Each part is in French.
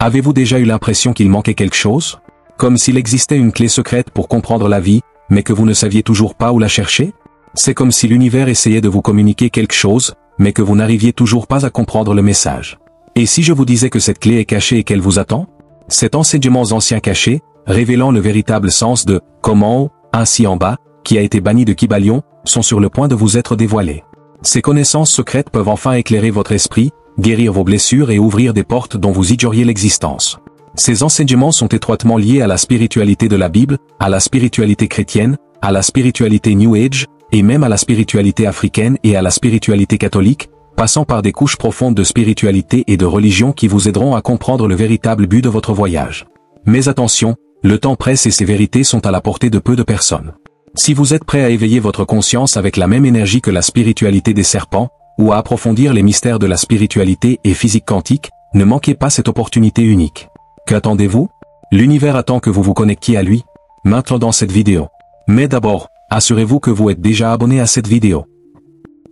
Avez-vous déjà eu l'impression qu'il manquait quelque chose? Comme s'il existait une clé secrète pour comprendre la vie, mais que vous ne saviez toujours pas où la chercher? C'est comme si l'univers essayait de vous communiquer quelque chose, mais que vous n'arriviez toujours pas à comprendre le message. Et si je vous disais que cette clé est cachée et qu'elle vous attend? Ces enseignements anciens cachés, révélant le véritable sens de « comment haut, ainsi en bas », qui a été banni de Kybalion, sont sur le point de vous être dévoilés. Ces connaissances secrètes peuvent enfin éclairer votre esprit, guérir vos blessures et ouvrir des portes dont vous ignoriez l'existence. Ces enseignements sont étroitement liés à la spiritualité de la Bible, à la spiritualité chrétienne, à la spiritualité New Age, et même à la spiritualité africaine et à la spiritualité catholique, passant par des couches profondes de spiritualité et de religion qui vous aideront à comprendre le véritable but de votre voyage. Mais attention, le temps presse et ces vérités sont à la portée de peu de personnes. Si vous êtes prêt à éveiller votre conscience avec la même énergie que la spiritualité des serpents, ou à approfondir les mystères de la spiritualité et physique quantique, ne manquez pas cette opportunité unique. Qu'attendez-vous? L'univers attend que vous vous connectiez à lui, maintenant dans cette vidéo. Mais d'abord, assurez-vous que vous êtes déjà abonné à cette vidéo.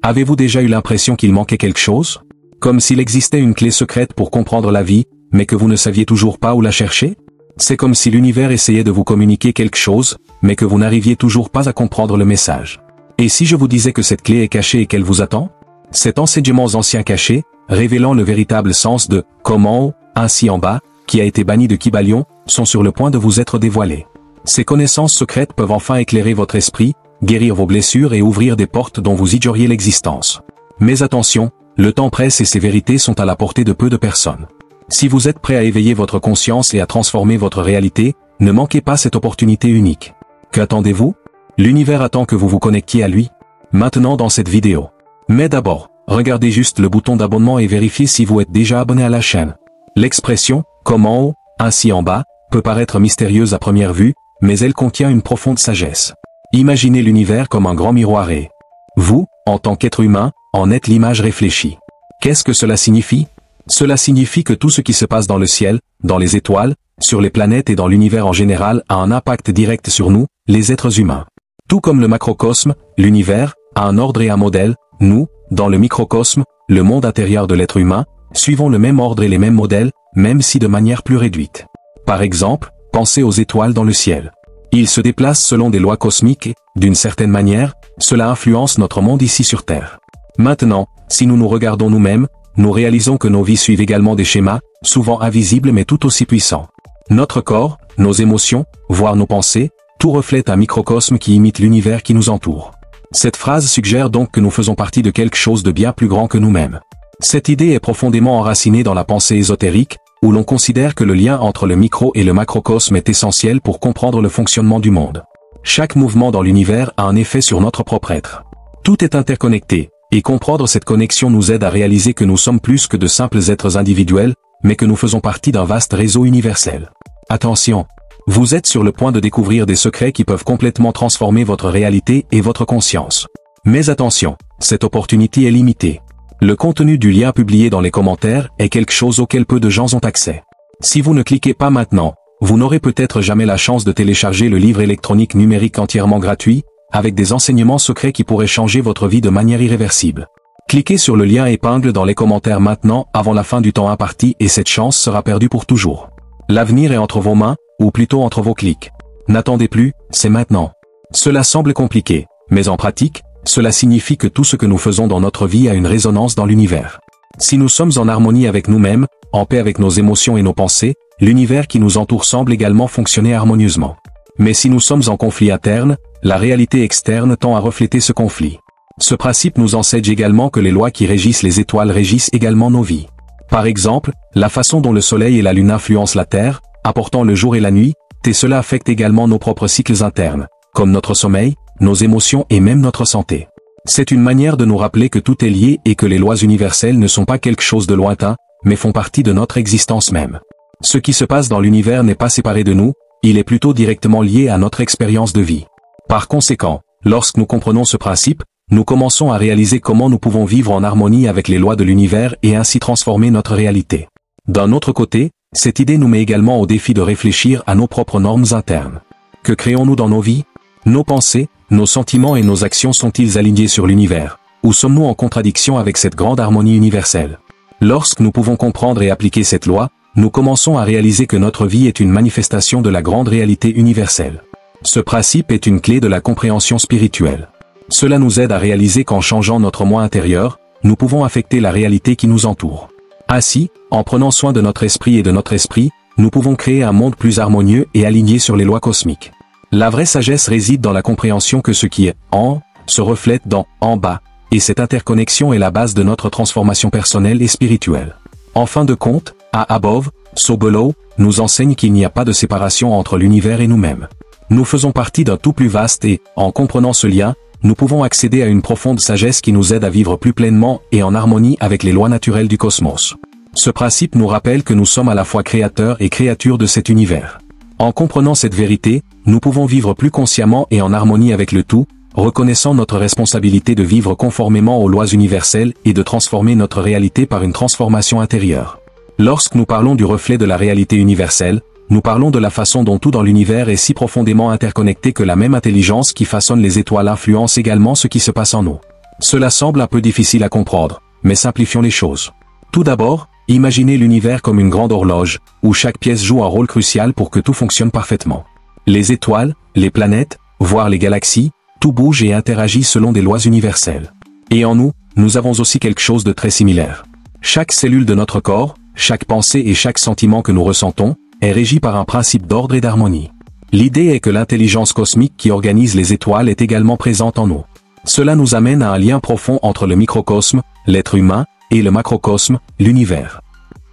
Avez-vous déjà eu l'impression qu'il manquait quelque chose? Comme s'il existait une clé secrète pour comprendre la vie, mais que vous ne saviez toujours pas où la chercher? C'est comme si l'univers essayait de vous communiquer quelque chose, mais que vous n'arriviez toujours pas à comprendre le message. Et si je vous disais que cette clé est cachée et qu'elle vous attend? Ces enseignements anciens cachés, révélant le véritable sens de « comment haut, ainsi en bas », qui a été banni de Kybalion, sont sur le point de vous être dévoilés. Ces connaissances secrètes peuvent enfin éclairer votre esprit, guérir vos blessures et ouvrir des portes dont vous ignoriez l'existence. Mais attention, le temps presse et ces vérités sont à la portée de peu de personnes. Si vous êtes prêt à éveiller votre conscience et à transformer votre réalité, ne manquez pas cette opportunité unique. Qu'attendez-vous? L'univers attend que vous vous connectiez à lui, maintenant dans cette vidéo. Mais d'abord, regardez juste le bouton d'abonnement et vérifiez si vous êtes déjà abonné à la chaîne. L'expression « comment haut, ainsi en bas » peut paraître mystérieuse à première vue, mais elle contient une profonde sagesse. Imaginez l'univers comme un grand miroir et vous, en tant qu'être humain, en êtes l'image réfléchie. Qu'est-ce que cela signifie? Cela signifie que tout ce qui se passe dans le ciel, dans les étoiles, sur les planètes et dans l'univers en général a un impact direct sur nous, les êtres humains. Tout comme le macrocosme, l'univers, a un ordre et un modèle, nous, dans le microcosme, le monde intérieur de l'être humain, suivons le même ordre et les mêmes modèles, même si de manière plus réduite. Par exemple, pensez aux étoiles dans le ciel. Ils se déplacent selon des lois cosmiques et, d'une certaine manière, cela influence notre monde ici sur Terre. Maintenant, si nous nous regardons nous-mêmes, nous réalisons que nos vies suivent également des schémas, souvent invisibles mais tout aussi puissants. Notre corps, nos émotions, voire nos pensées, tout reflète un microcosme qui imite l'univers qui nous entoure. Cette phrase suggère donc que nous faisons partie de quelque chose de bien plus grand que nous-mêmes. Cette idée est profondément enracinée dans la pensée ésotérique, où l'on considère que le lien entre le micro et le macrocosme est essentiel pour comprendre le fonctionnement du monde. Chaque mouvement dans l'univers a un effet sur notre propre être. Tout est interconnecté, et comprendre cette connexion nous aide à réaliser que nous sommes plus que de simples êtres individuels, mais que nous faisons partie d'un vaste réseau universel. Attention! Vous êtes sur le point de découvrir des secrets qui peuvent complètement transformer votre réalité et votre conscience. Mais attention, cette opportunité est limitée. Le contenu du lien publié dans les commentaires est quelque chose auquel peu de gens ont accès. Si vous ne cliquez pas maintenant, vous n'aurez peut-être jamais la chance de télécharger le livre électronique numérique entièrement gratuit, avec des enseignements secrets qui pourraient changer votre vie de manière irréversible. Cliquez sur le lien épingle dans les commentaires maintenant avant la fin du temps imparti et cette chance sera perdue pour toujours. L'avenir est entre vos mains, ou plutôt entre vos clics. N'attendez plus, c'est maintenant. Cela semble compliqué, mais en pratique, cela signifie que tout ce que nous faisons dans notre vie a une résonance dans l'univers. Si nous sommes en harmonie avec nous-mêmes, en paix avec nos émotions et nos pensées, l'univers qui nous entoure semble également fonctionner harmonieusement. Mais si nous sommes en conflit interne, la réalité externe tend à refléter ce conflit. Ce principe nous enseigne également que les lois qui régissent les étoiles régissent également nos vies. Par exemple, la façon dont le soleil et la lune influencent la Terre, apportant le jour et la nuit, et cela affecte également nos propres cycles internes, comme notre sommeil, nos émotions et même notre santé. C'est une manière de nous rappeler que tout est lié et que les lois universelles ne sont pas quelque chose de lointain, mais font partie de notre existence même. Ce qui se passe dans l'univers n'est pas séparé de nous, il est plutôt directement lié à notre expérience de vie. Par conséquent, lorsque nous comprenons ce principe, nous commençons à réaliser comment nous pouvons vivre en harmonie avec les lois de l'univers et ainsi transformer notre réalité. D'un autre côté, cette idée nous met également au défi de réfléchir à nos propres normes internes. Que créons-nous dans nos vies? Nos pensées, nos sentiments et nos actions sont-ils alignés sur l'univers? Ou sommes-nous en contradiction avec cette grande harmonie universelle? Lorsque nous pouvons comprendre et appliquer cette loi, nous commençons à réaliser que notre vie est une manifestation de la grande réalité universelle. Ce principe est une clé de la compréhension spirituelle. Cela nous aide à réaliser qu'en changeant notre moi intérieur, nous pouvons affecter la réalité qui nous entoure. Ainsi, en prenant soin de notre esprit et de notre esprit, nous pouvons créer un monde plus harmonieux et aligné sur les lois cosmiques. La vraie sagesse réside dans la compréhension que ce qui est en se reflète dans en bas, et cette interconnexion est la base de notre transformation personnelle et spirituelle. En fin de compte, à Above, So Below, nous enseigne qu'il n'y a pas de séparation entre l'univers et nous-mêmes. Nous faisons partie d'un tout plus vaste et, en comprenant ce lien, nous pouvons accéder à une profonde sagesse qui nous aide à vivre plus pleinement et en harmonie avec les lois naturelles du cosmos. Ce principe nous rappelle que nous sommes à la fois créateurs et créatures de cet univers. En comprenant cette vérité, nous pouvons vivre plus consciemment et en harmonie avec le tout, reconnaissant notre responsabilité de vivre conformément aux lois universelles et de transformer notre réalité par une transformation intérieure. Lorsque nous parlons du reflet de la réalité universelle, nous parlons de la façon dont tout dans l'univers est si profondément interconnecté que la même intelligence qui façonne les étoiles influence également ce qui se passe en nous. Cela semble un peu difficile à comprendre, mais simplifions les choses. Tout d'abord, imaginez l'univers comme une grande horloge, où chaque pièce joue un rôle crucial pour que tout fonctionne parfaitement. Les étoiles, les planètes, voire les galaxies, tout bouge et interagit selon des lois universelles. Et en nous, nous avons aussi quelque chose de très similaire. Chaque cellule de notre corps, chaque pensée et chaque sentiment que nous ressentons, est régi par un principe d'ordre et d'harmonie. L'idée est que l'intelligence cosmique qui organise les étoiles est également présente en nous. Cela nous amène à un lien profond entre le microcosme, l'être humain, et le macrocosme, l'univers.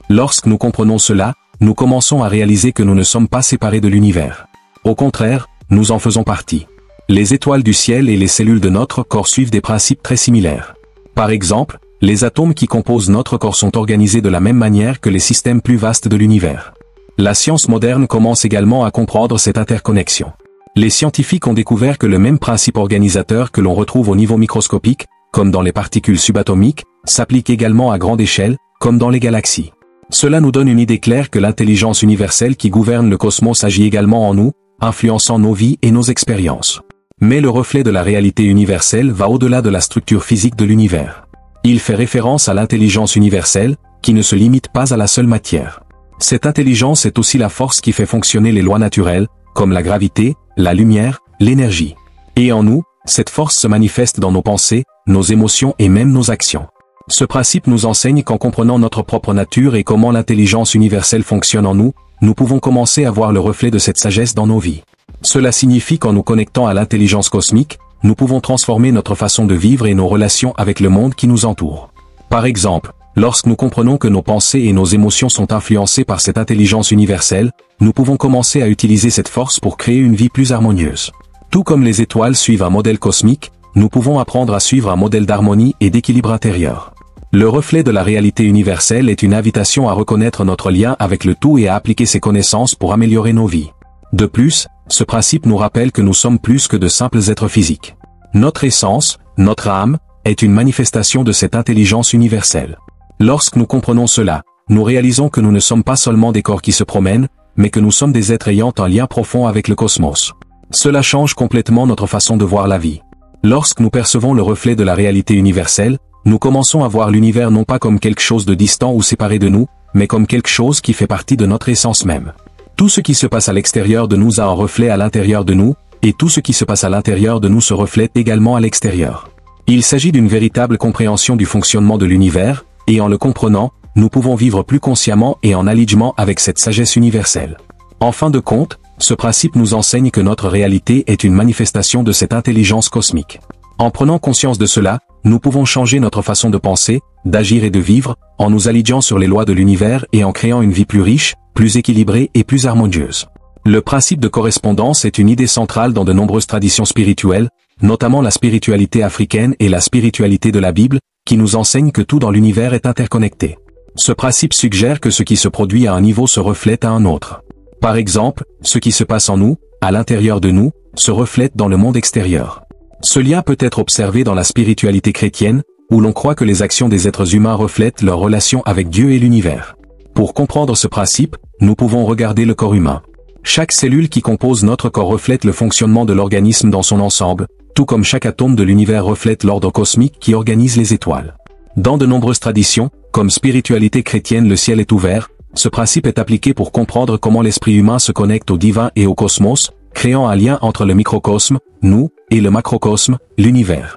Lorsque nous comprenons cela, nous commençons à réaliser que nous ne sommes pas séparés de l'univers. Au contraire, nous en faisons partie. Les étoiles du ciel et les cellules de notre corps suivent des principes très similaires. Par exemple, les atomes qui composent notre corps sont organisés de la même manière que les systèmes plus vastes de l'univers. La science moderne commence également à comprendre cette interconnexion. Les scientifiques ont découvert que le même principe organisateur que l'on retrouve au niveau microscopique, comme dans les particules subatomiques, s'applique également à grande échelle, comme dans les galaxies. Cela nous donne une idée claire que l'intelligence universelle qui gouverne le cosmos agit également en nous, influençant nos vies et nos expériences. Mais le reflet de la réalité universelle va au-delà de la structure physique de l'univers. Il fait référence à l'intelligence universelle, qui ne se limite pas à la seule matière. Cette intelligence est aussi la force qui fait fonctionner les lois naturelles, comme la gravité, la lumière, l'énergie. Et en nous, cette force se manifeste dans nos pensées, nos émotions et même nos actions. Ce principe nous enseigne qu'en comprenant notre propre nature et comment l'intelligence universelle fonctionne en nous, nous pouvons commencer à voir le reflet de cette sagesse dans nos vies. Cela signifie qu'en nous connectant à l'intelligence cosmique, nous pouvons transformer notre façon de vivre et nos relations avec le monde qui nous entoure. Par exemple, lorsque nous comprenons que nos pensées et nos émotions sont influencées par cette intelligence universelle, nous pouvons commencer à utiliser cette force pour créer une vie plus harmonieuse. Tout comme les étoiles suivent un modèle cosmique, nous pouvons apprendre à suivre un modèle d'harmonie et d'équilibre intérieur. Le reflet de la réalité universelle est une invitation à reconnaître notre lien avec le tout et à appliquer ces connaissances pour améliorer nos vies. De plus, ce principe nous rappelle que nous sommes plus que de simples êtres physiques. Notre essence, notre âme, est une manifestation de cette intelligence universelle. Lorsque nous comprenons cela, nous réalisons que nous ne sommes pas seulement des corps qui se promènent, mais que nous sommes des êtres ayant un lien profond avec le cosmos. Cela change complètement notre façon de voir la vie. Lorsque nous percevons le reflet de la réalité universelle, nous commençons à voir l'univers non pas comme quelque chose de distant ou séparé de nous, mais comme quelque chose qui fait partie de notre essence même. Tout ce qui se passe à l'extérieur de nous a un reflet à l'intérieur de nous, et tout ce qui se passe à l'intérieur de nous se reflète également à l'extérieur. Il s'agit d'une véritable compréhension du fonctionnement de l'univers, et en le comprenant, nous pouvons vivre plus consciemment et en alignement avec cette sagesse universelle. En fin de compte, ce principe nous enseigne que notre réalité est une manifestation de cette intelligence cosmique. En prenant conscience de cela, nous pouvons changer notre façon de penser, d'agir et de vivre, en nous alignant sur les lois de l'univers et en créant une vie plus riche, plus équilibrée et plus harmonieuse. Le principe de correspondance est une idée centrale dans de nombreuses traditions spirituelles, notamment la spiritualité africaine et la spiritualité de la Bible, qui nous enseignent que tout dans l'univers est interconnecté. Ce principe suggère que ce qui se produit à un niveau se reflète à un autre. Par exemple, ce qui se passe en nous, à l'intérieur de nous, se reflète dans le monde extérieur. Ce lien peut être observé dans la spiritualité chrétienne, où l'on croit que les actions des êtres humains reflètent leur relation avec Dieu et l'univers. Pour comprendre ce principe, nous pouvons regarder le corps humain. Chaque cellule qui compose notre corps reflète le fonctionnement de l'organisme dans son ensemble, tout comme chaque atome de l'univers reflète l'ordre cosmique qui organise les étoiles. Dans de nombreuses traditions, comme spiritualité chrétienne le ciel est ouvert, Ce principe est appliqué pour comprendre comment l'esprit humain se connecte au divin et au cosmos, créant un lien entre le microcosme, nous, et le macrocosme, l'univers.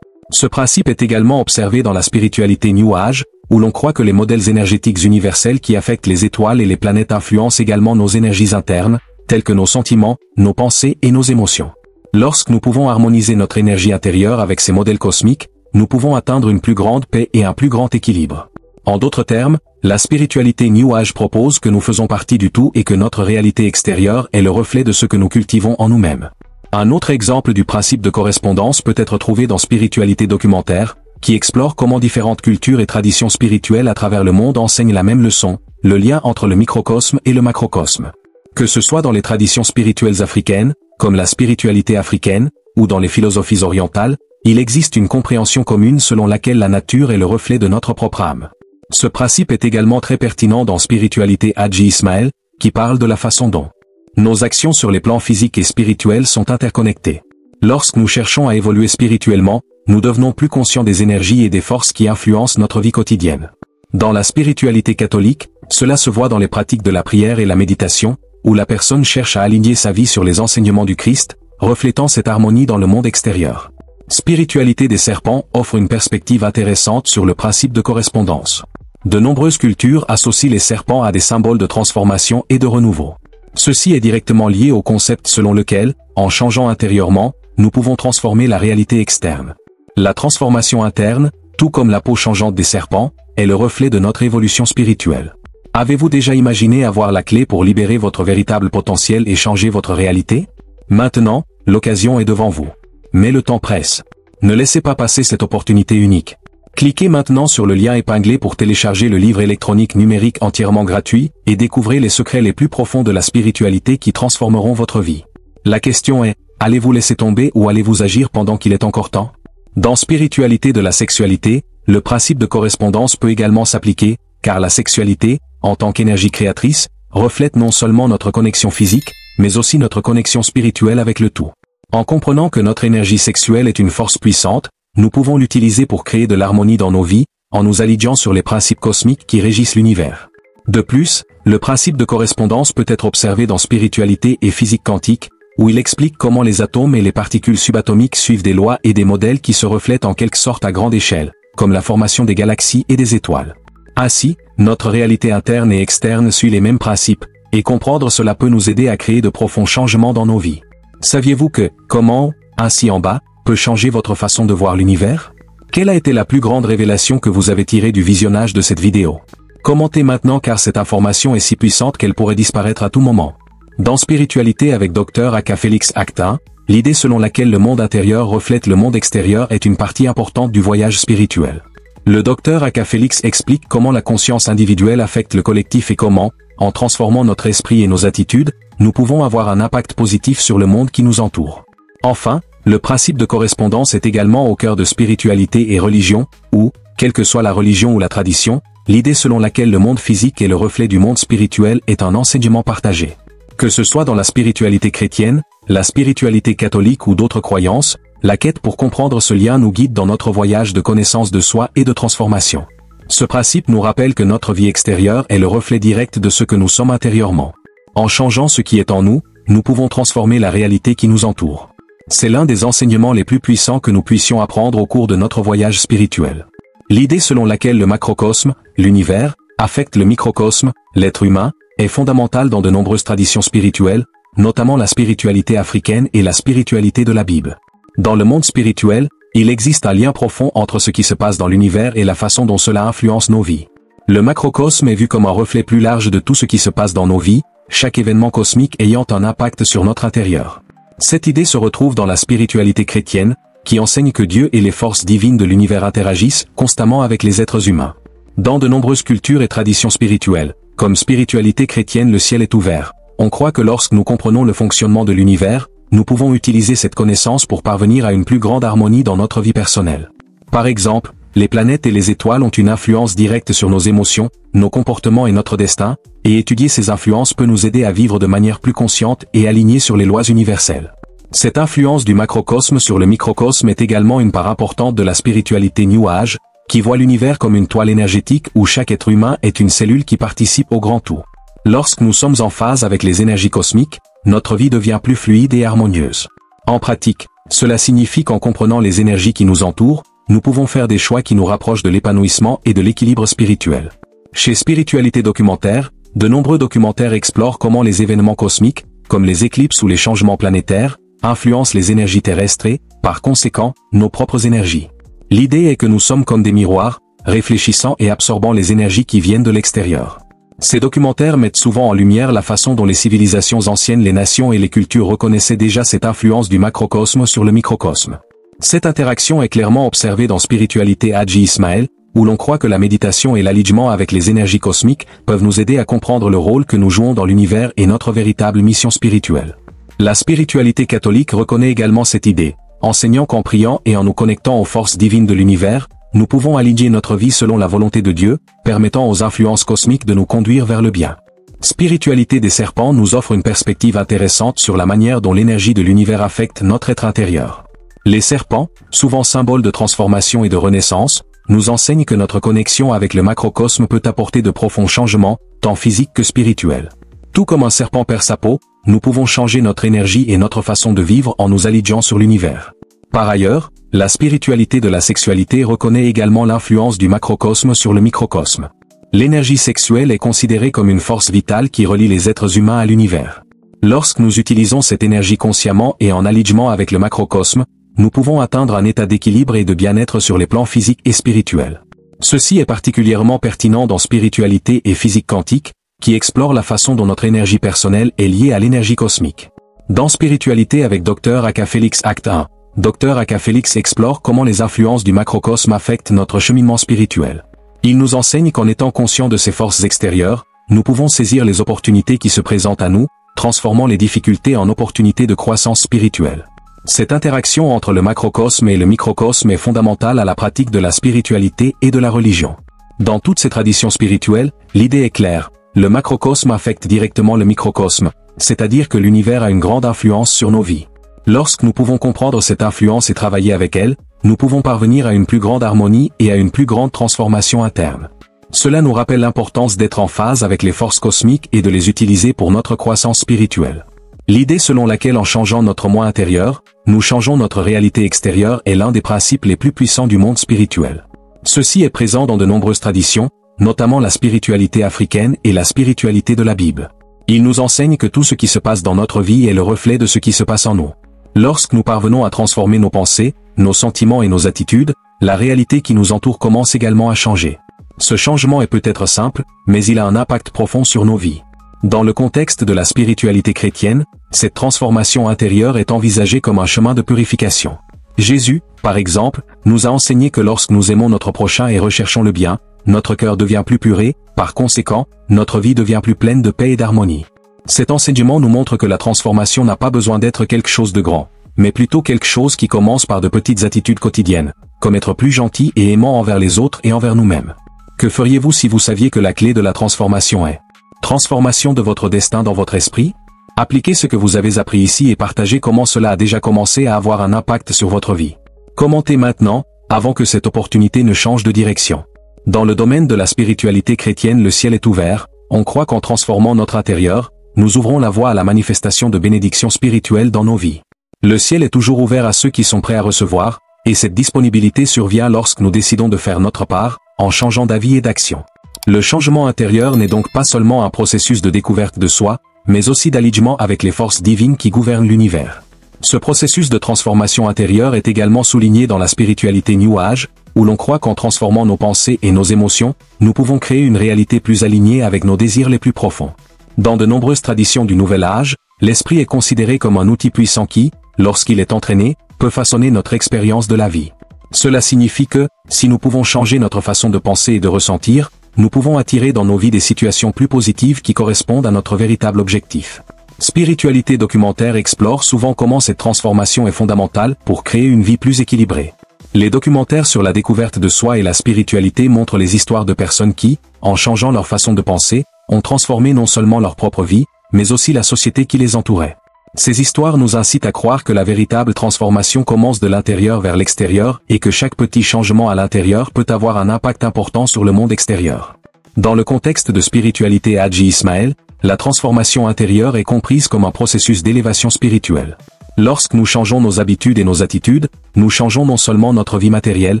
Ce principe est également observé dans la spiritualité New Age, où l'on croit que les modèles énergétiques universels qui affectent les étoiles et les planètes influencent également nos énergies internes, telles que nos sentiments, nos pensées et nos émotions. Lorsque nous pouvons harmoniser notre énergie intérieure avec ces modèles cosmiques, nous pouvons atteindre une plus grande paix et un plus grand équilibre. En d'autres termes, la spiritualité New Age propose que nous faisons partie du tout et que notre réalité extérieure est le reflet de ce que nous cultivons en nous-mêmes. Un autre exemple du principe de correspondance peut être trouvé dans Spiritualité documentaire, qui explore comment différentes cultures et traditions spirituelles à travers le monde enseignent la même leçon, le lien entre le microcosme et le macrocosme. Que ce soit dans les traditions spirituelles africaines, comme la spiritualité africaine, ou dans les philosophies orientales, il existe une compréhension commune selon laquelle la nature est le reflet de notre propre âme. Ce principe est également très pertinent dans Spiritualité Hadji Ismaël, qui parle de la façon dont nos actions sur les plans physiques et spirituels sont interconnectées. Lorsque nous cherchons à évoluer spirituellement, nous devenons plus conscients des énergies et des forces qui influencent notre vie quotidienne. Dans la spiritualité catholique, cela se voit dans les pratiques de la prière et la méditation, où la personne cherche à aligner sa vie sur les enseignements du Christ, reflétant cette harmonie dans le monde extérieur. Spiritualité des serpents offre une perspective intéressante sur le principe de correspondance. De nombreuses cultures associent les serpents à des symboles de transformation et de renouveau. Ceci est directement lié au concept selon lequel, en changeant intérieurement, nous pouvons transformer la réalité externe. La transformation interne, tout comme la peau changeante des serpents, est le reflet de notre évolution spirituelle. Avez-vous déjà imaginé avoir la clé pour libérer votre véritable potentiel et changer votre réalité? Maintenant, l'occasion est devant vous. Mais le temps presse. Ne laissez pas passer cette opportunité unique. Cliquez maintenant sur le lien épinglé pour télécharger le livre électronique numérique entièrement gratuit et découvrez les secrets les plus profonds de la spiritualité qui transformeront votre vie. La question est, allez-vous laisser tomber ou allez-vous agir pendant qu'il est encore temps? Dans Spiritualité de la sexualité, le principe de correspondance peut également s'appliquer, car la sexualité, en tant qu'énergie créatrice, reflète non seulement notre connexion physique, mais aussi notre connexion spirituelle avec le tout. En comprenant que notre énergie sexuelle est une force puissante, nous pouvons l'utiliser pour créer de l'harmonie dans nos vies, en nous alliant sur les principes cosmiques qui régissent l'univers. De plus, le principe de correspondance peut être observé dans Spiritualité et physique quantique, où il explique comment les atomes et les particules subatomiques suivent des lois et des modèles qui se reflètent en quelque sorte à grande échelle, comme la formation des galaxies et des étoiles. Ainsi, notre réalité interne et externe suit les mêmes principes, et comprendre cela peut nous aider à créer de profonds changements dans nos vies. Saviez-vous que, comment, ainsi en bas, peut changer votre façon de voir l'univers? Quelle a été la plus grande révélation que vous avez tirée du visionnage de cette vidéo? Commentez maintenant car cette information est si puissante qu'elle pourrait disparaître à tout moment. Dans Spiritualité avec Dr Aka Félix Actin, l'idée selon laquelle le monde intérieur reflète le monde extérieur est une partie importante du voyage spirituel. Le Dr Aka Félix explique comment la conscience individuelle affecte le collectif et comment, en transformant notre esprit et nos attitudes, nous pouvons avoir un impact positif sur le monde qui nous entoure. Enfin, le principe de correspondance est également au cœur de spiritualité et religion, où, quelle que soit la religion ou la tradition, l'idée selon laquelle le monde physique est le reflet du monde spirituel est un enseignement partagé. Que ce soit dans la spiritualité chrétienne, la spiritualité catholique ou d'autres croyances, la quête pour comprendre ce lien nous guide dans notre voyage de connaissance de soi et de transformation. Ce principe nous rappelle que notre vie extérieure est le reflet direct de ce que nous sommes intérieurement. En changeant ce qui est en nous, nous pouvons transformer la réalité qui nous entoure. C'est l'un des enseignements les plus puissants que nous puissions apprendre au cours de notre voyage spirituel. L'idée selon laquelle le macrocosme, l'univers, affecte le microcosme, l'être humain, est fondamentale dans de nombreuses traditions spirituelles, notamment la spiritualité africaine et la spiritualité de la Bible. Dans le monde spirituel, il existe un lien profond entre ce qui se passe dans l'univers et la façon dont cela influence nos vies. Le macrocosme est vu comme un reflet plus large de tout ce qui se passe dans nos vies, chaque événement cosmique ayant un impact sur notre intérieur. Cette idée se retrouve dans la spiritualité chrétienne, qui enseigne que Dieu et les forces divines de l'univers interagissent constamment avec les êtres humains. Dans de nombreuses cultures et traditions spirituelles, comme spiritualité chrétienne le ciel est ouvert, on croit que lorsque nous comprenons le fonctionnement de l'univers, nous pouvons utiliser cette connaissance pour parvenir à une plus grande harmonie dans notre vie personnelle. Par exemple, les planètes et les étoiles ont une influence directe sur nos émotions, nos comportements et notre destin, et étudier ces influences peut nous aider à vivre de manière plus consciente et alignée sur les lois universelles. Cette influence du macrocosme sur le microcosme est également une part importante de la spiritualité New Age, qui voit l'univers comme une toile énergétique où chaque être humain est une cellule qui participe au grand tout. Lorsque nous sommes en phase avec les énergies cosmiques, notre vie devient plus fluide et harmonieuse. En pratique, cela signifie qu'en comprenant les énergies qui nous entourent, nous pouvons faire des choix qui nous rapprochent de l'épanouissement et de l'équilibre spirituel. Chez Spiritualité Documentaire, de nombreux documentaires explorent comment les événements cosmiques, comme les éclipses ou les changements planétaires, influencent les énergies terrestres et, par conséquent, nos propres énergies. L'idée est que nous sommes comme des miroirs, réfléchissant et absorbant les énergies qui viennent de l'extérieur. Ces documentaires mettent souvent en lumière la façon dont les civilisations anciennes, les nations et les cultures reconnaissaient déjà cette influence du macrocosme sur le microcosme. Cette interaction est clairement observée dans Spiritualité Haji Ismaël, où l'on croit que la méditation et l'alignement avec les énergies cosmiques peuvent nous aider à comprendre le rôle que nous jouons dans l'univers et notre véritable mission spirituelle. La spiritualité catholique reconnaît également cette idée, enseignant qu'en priant et en nous connectant aux forces divines de l'univers, nous pouvons aligner notre vie selon la volonté de Dieu, permettant aux influences cosmiques de nous conduire vers le bien. Spiritualité des serpents nous offre une perspective intéressante sur la manière dont l'énergie de l'univers affecte notre être intérieur. Les serpents, souvent symboles de transformation et de renaissance, nous enseignent que notre connexion avec le macrocosme peut apporter de profonds changements, tant physiques que spirituels. Tout comme un serpent perd sa peau, nous pouvons changer notre énergie et notre façon de vivre en nous alliant sur l'univers. Par ailleurs, la spiritualité de la sexualité reconnaît également l'influence du macrocosme sur le microcosme. L'énergie sexuelle est considérée comme une force vitale qui relie les êtres humains à l'univers. Lorsque nous utilisons cette énergie consciemment et en alignement avec le macrocosme, nous pouvons atteindre un état d'équilibre et de bien-être sur les plans physiques et spirituels. Ceci est particulièrement pertinent dans Spiritualité et Physique quantique, qui explore la façon dont notre énergie personnelle est liée à l'énergie cosmique. Dans Spiritualité avec Dr Aka Félix Acte 1, Dr Aka Félix explore comment les influences du macrocosme affectent notre cheminement spirituel. Il nous enseigne qu'en étant conscients de ces forces extérieures, nous pouvons saisir les opportunités qui se présentent à nous, transformant les difficultés en opportunités de croissance spirituelle. Cette interaction entre le macrocosme et le microcosme est fondamentale à la pratique de la spiritualité et de la religion. Dans toutes ces traditions spirituelles, l'idée est claire, le macrocosme affecte directement le microcosme, c'est-à-dire que l'univers a une grande influence sur nos vies. Lorsque nous pouvons comprendre cette influence et travailler avec elle, nous pouvons parvenir à une plus grande harmonie et à une plus grande transformation interne. Cela nous rappelle l'importance d'être en phase avec les forces cosmiques et de les utiliser pour notre croissance spirituelle. L'idée selon laquelle en changeant notre moi intérieur, nous changeons notre réalité extérieure est l'un des principes les plus puissants du monde spirituel. Ceci est présent dans de nombreuses traditions, notamment la spiritualité africaine et la spiritualité de la Bible. Il nous enseigne que tout ce qui se passe dans notre vie est le reflet de ce qui se passe en nous. Lorsque nous parvenons à transformer nos pensées, nos sentiments et nos attitudes, la réalité qui nous entoure commence également à changer. Ce changement est peut-être simple, mais il a un impact profond sur nos vies. Dans le contexte de la spiritualité chrétienne, cette transformation intérieure est envisagée comme un chemin de purification. Jésus, par exemple, nous a enseigné que lorsque nous aimons notre prochain et recherchons le bien, notre cœur devient plus puré, par conséquent, notre vie devient plus pleine de paix et d'harmonie. Cet enseignement nous montre que la transformation n'a pas besoin d'être quelque chose de grand, mais plutôt quelque chose qui commence par de petites attitudes quotidiennes, comme être plus gentil et aimant envers les autres et envers nous-mêmes. Que feriez-vous si vous saviez que la clé de la transformation est transformation de votre destin dans votre esprit? Appliquez ce que vous avez appris ici et partagez comment cela a déjà commencé à avoir un impact sur votre vie. Commentez maintenant, avant que cette opportunité ne change de direction. Dans le domaine de la spiritualité chrétienne, le ciel est ouvert, on croit qu'en transformant notre intérieur, nous ouvrons la voie à la manifestation de bénédictions spirituelles dans nos vies. Le ciel est toujours ouvert à ceux qui sont prêts à recevoir, et cette disponibilité survient lorsque nous décidons de faire notre part, en changeant d'avis et d'action. Le changement intérieur n'est donc pas seulement un processus de découverte de soi, mais aussi d'alignement avec les forces divines qui gouvernent l'univers. Ce processus de transformation intérieure est également souligné dans la spiritualité New Age, où l'on croit qu'en transformant nos pensées et nos émotions, nous pouvons créer une réalité plus alignée avec nos désirs les plus profonds. Dans de nombreuses traditions du Nouvel Âge, l'esprit est considéré comme un outil puissant qui, lorsqu'il est entraîné, peut façonner notre expérience de la vie. Cela signifie que, si nous pouvons changer notre façon de penser et de ressentir, nous pouvons attirer dans nos vies des situations plus positives qui correspondent à notre véritable objectif. Spiritualité Documentaire explore souvent comment cette transformation est fondamentale pour créer une vie plus équilibrée. Les documentaires sur la découverte de soi et la spiritualité montrent les histoires de personnes qui, en changeant leur façon de penser, ont transformé non seulement leur propre vie, mais aussi la société qui les entourait. Ces histoires nous incitent à croire que la véritable transformation commence de l'intérieur vers l'extérieur et que chaque petit changement à l'intérieur peut avoir un impact important sur le monde extérieur. Dans le contexte de spiritualité Hadji Ismaël, la transformation intérieure est comprise comme un processus d'élévation spirituelle. Lorsque nous changeons nos habitudes et nos attitudes, nous changeons non seulement notre vie matérielle,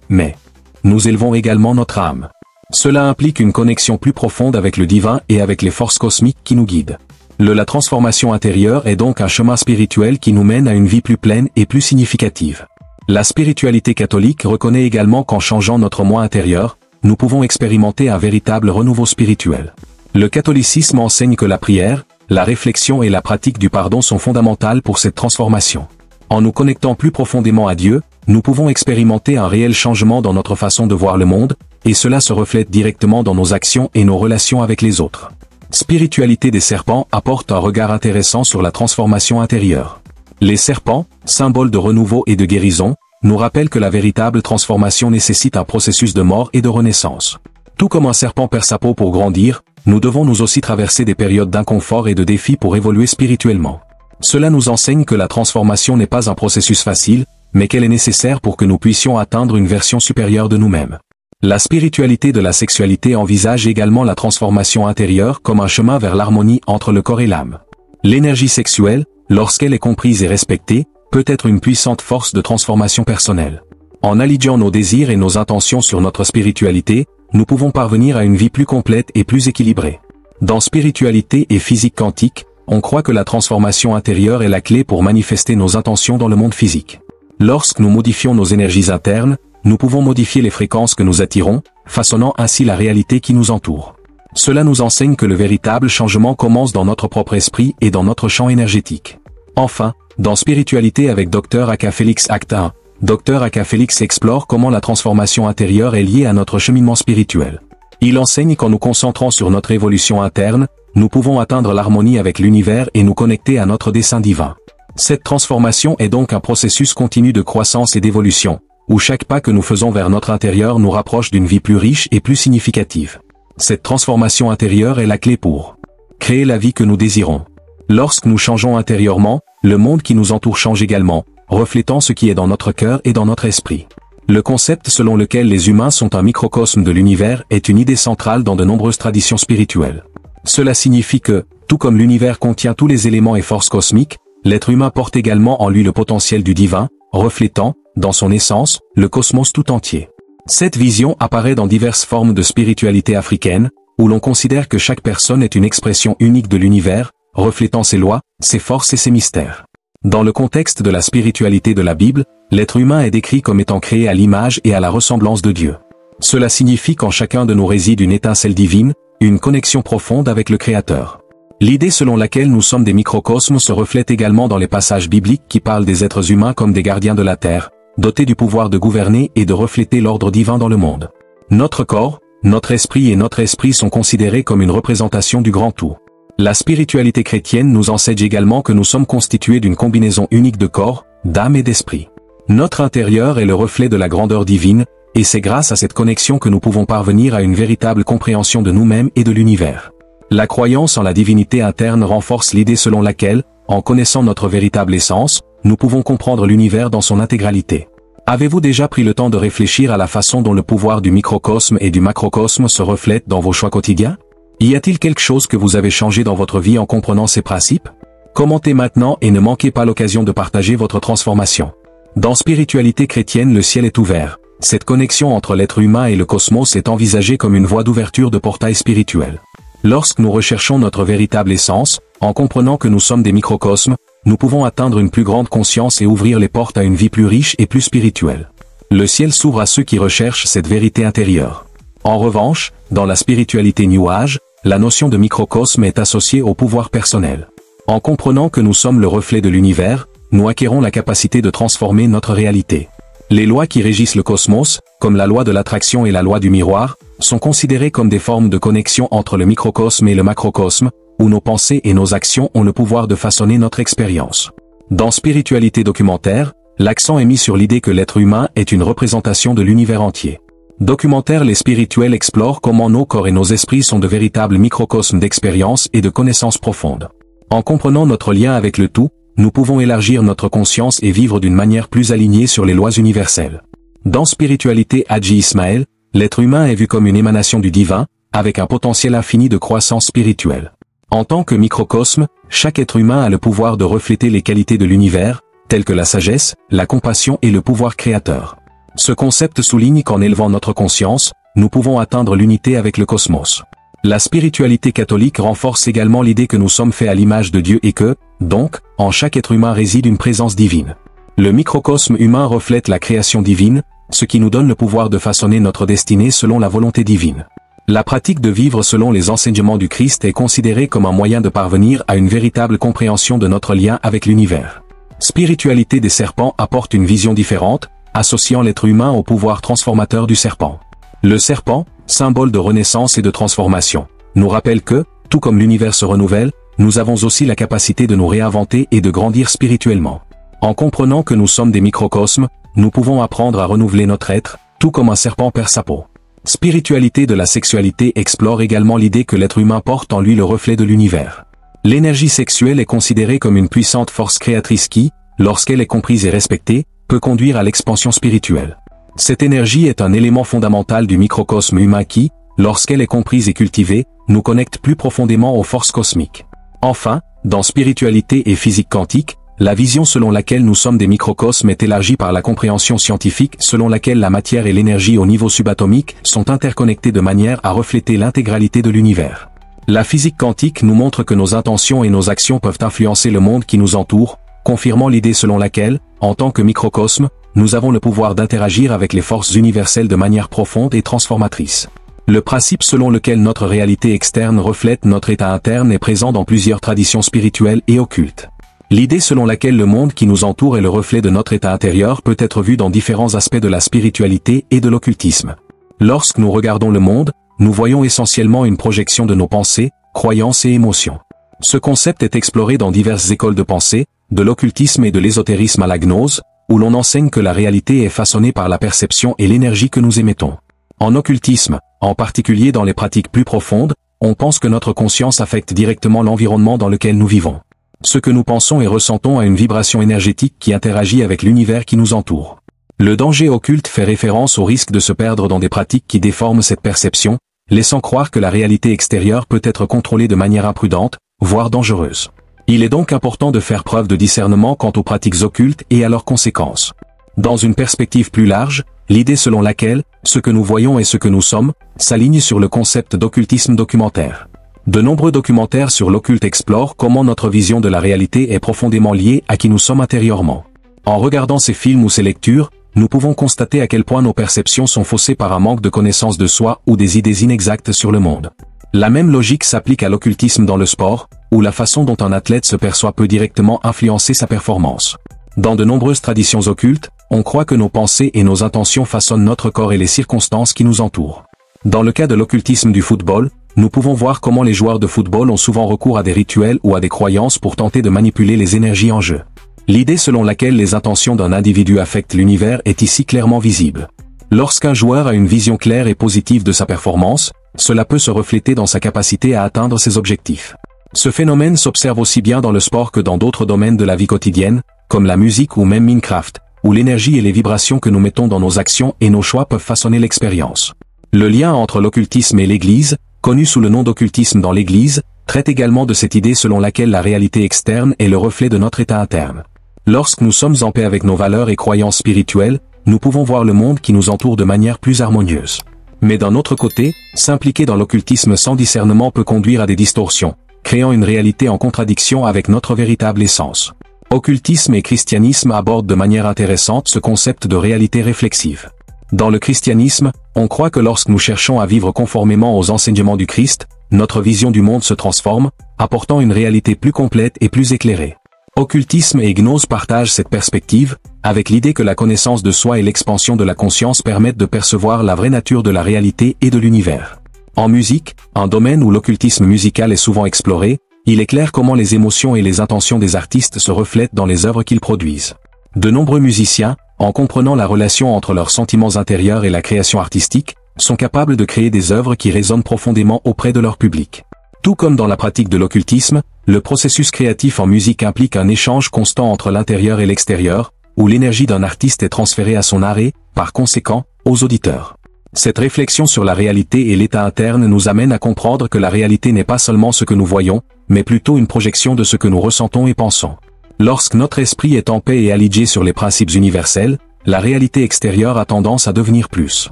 mais nous élevons également notre âme. Cela implique une connexion plus profonde avec le divin et avec les forces cosmiques qui nous guident. La transformation intérieure est donc un chemin spirituel qui nous mène à une vie plus pleine et plus significative. La spiritualité catholique reconnaît également qu'en changeant notre moi intérieur, nous pouvons expérimenter un véritable renouveau spirituel. Le catholicisme enseigne que la prière, la réflexion et la pratique du pardon sont fondamentales pour cette transformation. En nous connectant plus profondément à Dieu, nous pouvons expérimenter un réel changement dans notre façon de voir le monde, et cela se reflète directement dans nos actions et nos relations avec les autres. Spiritualité des serpents apporte un regard intéressant sur la transformation intérieure. Les serpents, symboles de renouveau et de guérison, nous rappellent que la véritable transformation nécessite un processus de mort et de renaissance. Tout comme un serpent perd sa peau pour grandir, nous devons nous aussi traverser des périodes d'inconfort et de défis pour évoluer spirituellement. Cela nous enseigne que la transformation n'est pas un processus facile, mais qu'elle est nécessaire pour que nous puissions atteindre une version supérieure de nous-mêmes. La spiritualité de la sexualité envisage également la transformation intérieure comme un chemin vers l'harmonie entre le corps et l'âme. L'énergie sexuelle, lorsqu'elle est comprise et respectée, peut être une puissante force de transformation personnelle. En alliant nos désirs et nos intentions sur notre spiritualité, nous pouvons parvenir à une vie plus complète et plus équilibrée. Dans spiritualité et physique quantique, on croit que la transformation intérieure est la clé pour manifester nos intentions dans le monde physique. Lorsque nous modifions nos énergies internes, nous pouvons modifier les fréquences que nous attirons, façonnant ainsi la réalité qui nous entoure. Cela nous enseigne que le véritable changement commence dans notre propre esprit et dans notre champ énergétique. Enfin, dans Spiritualité avec Dr Aka Félix Acte 1, Dr Aka Félix explore comment la transformation intérieure est liée à notre cheminement spirituel. Il enseigne qu'en nous concentrant sur notre évolution interne, nous pouvons atteindre l'harmonie avec l'univers et nous connecter à notre dessein divin. Cette transformation est donc un processus continu de croissance et d'évolution, où chaque pas que nous faisons vers notre intérieur nous rapproche d'une vie plus riche et plus significative. Cette transformation intérieure est la clé pour créer la vie que nous désirons. Lorsque nous changeons intérieurement, le monde qui nous entoure change également, reflétant ce qui est dans notre cœur et dans notre esprit. Le concept selon lequel les humains sont un microcosme de l'univers est une idée centrale dans de nombreuses traditions spirituelles. Cela signifie que, tout comme l'univers contient tous les éléments et forces cosmiques, l'être humain porte également en lui le potentiel du divin, reflétant, dans son essence, le cosmos tout entier. Cette vision apparaît dans diverses formes de spiritualité africaine, où l'on considère que chaque personne est une expression unique de l'univers, reflétant ses lois, ses forces et ses mystères. Dans le contexte de la spiritualité de la Bible, l'être humain est décrit comme étant créé à l'image et à la ressemblance de Dieu. Cela signifie qu'en chacun de nous réside une étincelle divine, une connexion profonde avec le Créateur. L'idée selon laquelle nous sommes des microcosmes se reflète également dans les passages bibliques qui parlent des êtres humains comme des gardiens de la terre, dotés du pouvoir de gouverner et de refléter l'ordre divin dans le monde. Notre corps, notre esprit et notre esprit sont considérés comme une représentation du grand tout. La spiritualité chrétienne nous enseigne également que nous sommes constitués d'une combinaison unique de corps, d'âme et d'esprit. Notre intérieur est le reflet de la grandeur divine, et c'est grâce à cette connexion que nous pouvons parvenir à une véritable compréhension de nous-mêmes et de l'univers. La croyance en la divinité interne renforce l'idée selon laquelle, en connaissant notre véritable essence, nous pouvons comprendre l'univers dans son intégralité. Avez-vous déjà pris le temps de réfléchir à la façon dont le pouvoir du microcosme et du macrocosme se reflète dans vos choix quotidiens? Y a-t-il quelque chose que vous avez changé dans votre vie en comprenant ces principes? Commentez maintenant et ne manquez pas l'occasion de partager votre transformation. Dans spiritualité chrétienne, le ciel est ouvert. Cette connexion entre l'être humain et le cosmos est envisagée comme une voie d'ouverture de portail spirituel. Lorsque nous recherchons notre véritable essence, en comprenant que nous sommes des microcosmes, nous pouvons atteindre une plus grande conscience et ouvrir les portes à une vie plus riche et plus spirituelle. Le ciel s'ouvre à ceux qui recherchent cette vérité intérieure. En revanche, dans la spiritualité New Age, la notion de microcosme est associée au pouvoir personnel. En comprenant que nous sommes le reflet de l'univers, nous acquérons la capacité de transformer notre réalité. Les lois qui régissent le cosmos, comme la loi de l'attraction et la loi du miroir, sont considérées comme des formes de connexion entre le microcosme et le macrocosme, où nos pensées et nos actions ont le pouvoir de façonner notre expérience. Dans spiritualité documentaire, l'accent est mis sur l'idée que l'être humain est une représentation de l'univers entier. Documentaire Les spirituels explorent comment nos corps et nos esprits sont de véritables microcosmes d'expériences et de connaissances profondes. En comprenant notre lien avec le tout, nous pouvons élargir notre conscience et vivre d'une manière plus alignée sur les lois universelles. Dans Spiritualité Hadji Ismaël, l'être humain est vu comme une émanation du divin, avec un potentiel infini de croissance spirituelle. En tant que microcosme, chaque être humain a le pouvoir de refléter les qualités de l'univers, telles que la sagesse, la compassion et le pouvoir créateur. Ce concept souligne qu'en élevant notre conscience, nous pouvons atteindre l'unité avec le cosmos. La spiritualité catholique renforce également l'idée que nous sommes faits à l'image de Dieu et que, donc, en chaque être humain réside une présence divine. Le microcosme humain reflète la création divine, ce qui nous donne le pouvoir de façonner notre destinée selon la volonté divine. La pratique de vivre selon les enseignements du Christ est considérée comme un moyen de parvenir à une véritable compréhension de notre lien avec l'univers. Spiritualité des serpents apporte une vision différente, associant l'être humain au pouvoir transformateur du serpent. Le serpent, symbole de renaissance et de transformation, nous rappelle que, tout comme l'univers se renouvelle, nous avons aussi la capacité de nous réinventer et de grandir spirituellement. En comprenant que nous sommes des microcosmes, nous pouvons apprendre à renouveler notre être, tout comme un serpent perd sa peau. Spiritualité de la sexualité explore également l'idée que l'être humain porte en lui le reflet de l'univers. L'énergie sexuelle est considérée comme une puissante force créatrice qui, lorsqu'elle est comprise et respectée, peut conduire à l'expansion spirituelle. Cette énergie est un élément fondamental du microcosme humain qui, lorsqu'elle est comprise et cultivée, nous connecte plus profondément aux forces cosmiques. Enfin, dans spiritualité et physique quantique, la vision selon laquelle nous sommes des microcosmes est élargie par la compréhension scientifique selon laquelle la matière et l'énergie au niveau subatomique sont interconnectées de manière à refléter l'intégralité de l'univers. La physique quantique nous montre que nos intentions et nos actions peuvent influencer le monde qui nous entoure, confirmant l'idée selon laquelle, en tant que microcosme, nous avons le pouvoir d'interagir avec les forces universelles de manière profonde et transformatrice. Le principe selon lequel notre réalité externe reflète notre état interne est présent dans plusieurs traditions spirituelles et occultes. L'idée selon laquelle le monde qui nous entoure est le reflet de notre état intérieur peut être vue dans différents aspects de la spiritualité et de l'occultisme. Lorsque nous regardons le monde, nous voyons essentiellement une projection de nos pensées, croyances et émotions. Ce concept est exploré dans diverses écoles de pensée, de l'occultisme et de l'ésotérisme à la gnose, où l'on enseigne que la réalité est façonnée par la perception et l'énergie que nous émettons. En occultisme, en particulier dans les pratiques plus profondes, on pense que notre conscience affecte directement l'environnement dans lequel nous vivons. Ce que nous pensons et ressentons a une vibration énergétique qui interagit avec l'univers qui nous entoure. Le danger occulte fait référence au risque de se perdre dans des pratiques qui déforment cette perception, laissant croire que la réalité extérieure peut être contrôlée de manière imprudente, voire dangereuse. Il est donc important de faire preuve de discernement quant aux pratiques occultes et à leurs conséquences. Dans une perspective plus large, l'idée selon laquelle, ce que nous voyons et ce que nous sommes, s'aligne sur le concept d'occultisme documentaire. De nombreux documentaires sur l'occulte explorent comment notre vision de la réalité est profondément liée à qui nous sommes intérieurement. En regardant ces films ou ces lectures, nous pouvons constater à quel point nos perceptions sont faussées par un manque de connaissance de soi ou des idées inexactes sur le monde. La même logique s'applique à l'occultisme dans le sport, où la façon dont un athlète se perçoit peut directement influencer sa performance. Dans de nombreuses traditions occultes, on croit que nos pensées et nos intentions façonnent notre corps et les circonstances qui nous entourent. Dans le cas de l'occultisme du football, nous pouvons voir comment les joueurs de football ont souvent recours à des rituels ou à des croyances pour tenter de manipuler les énergies en jeu. L'idée selon laquelle les intentions d'un individu affectent l'univers est ici clairement visible. Lorsqu'un joueur a une vision claire et positive de sa performance, cela peut se refléter dans sa capacité à atteindre ses objectifs. Ce phénomène s'observe aussi bien dans le sport que dans d'autres domaines de la vie quotidienne, comme la musique ou même Minecraft, où l'énergie et les vibrations que nous mettons dans nos actions et nos choix peuvent façonner l'expérience. Le lien entre l'occultisme et l'Église, connu sous le nom d'occultisme dans l'Église, traite également de cette idée selon laquelle la réalité externe est le reflet de notre état interne. Lorsque nous sommes en paix avec nos valeurs et croyances spirituelles, nous pouvons voir le monde qui nous entoure de manière plus harmonieuse. Mais d'un autre côté, s'impliquer dans l'occultisme sans discernement peut conduire à des distorsions, créant une réalité en contradiction avec notre véritable essence. Occultisme et christianisme abordent de manière intéressante ce concept de réalité réflexive. Dans le christianisme, on croit que lorsque nous cherchons à vivre conformément aux enseignements du Christ, notre vision du monde se transforme, apportant une réalité plus complète et plus éclairée. Occultisme et gnose partagent cette perspective, avec l'idée que la connaissance de soi et l'expansion de la conscience permettent de percevoir la vraie nature de la réalité et de l'univers. En musique, un domaine où l'occultisme musical est souvent exploré, il est clair comment les émotions et les intentions des artistes se reflètent dans les œuvres qu'ils produisent. De nombreux musiciens, en comprenant la relation entre leurs sentiments intérieurs et la création artistique, sont capables de créer des œuvres qui résonnent profondément auprès de leur public. Tout comme dans la pratique de l'occultisme, le processus créatif en musique implique un échange constant entre l'intérieur et l'extérieur, où l'énergie d'un artiste est transférée à son art et, par conséquent, aux auditeurs. Cette réflexion sur la réalité et l'état interne nous amène à comprendre que la réalité n'est pas seulement ce que nous voyons, mais plutôt une projection de ce que nous ressentons et pensons. Lorsque notre esprit est en paix et aligné sur les principes universels, la réalité extérieure a tendance à devenir plus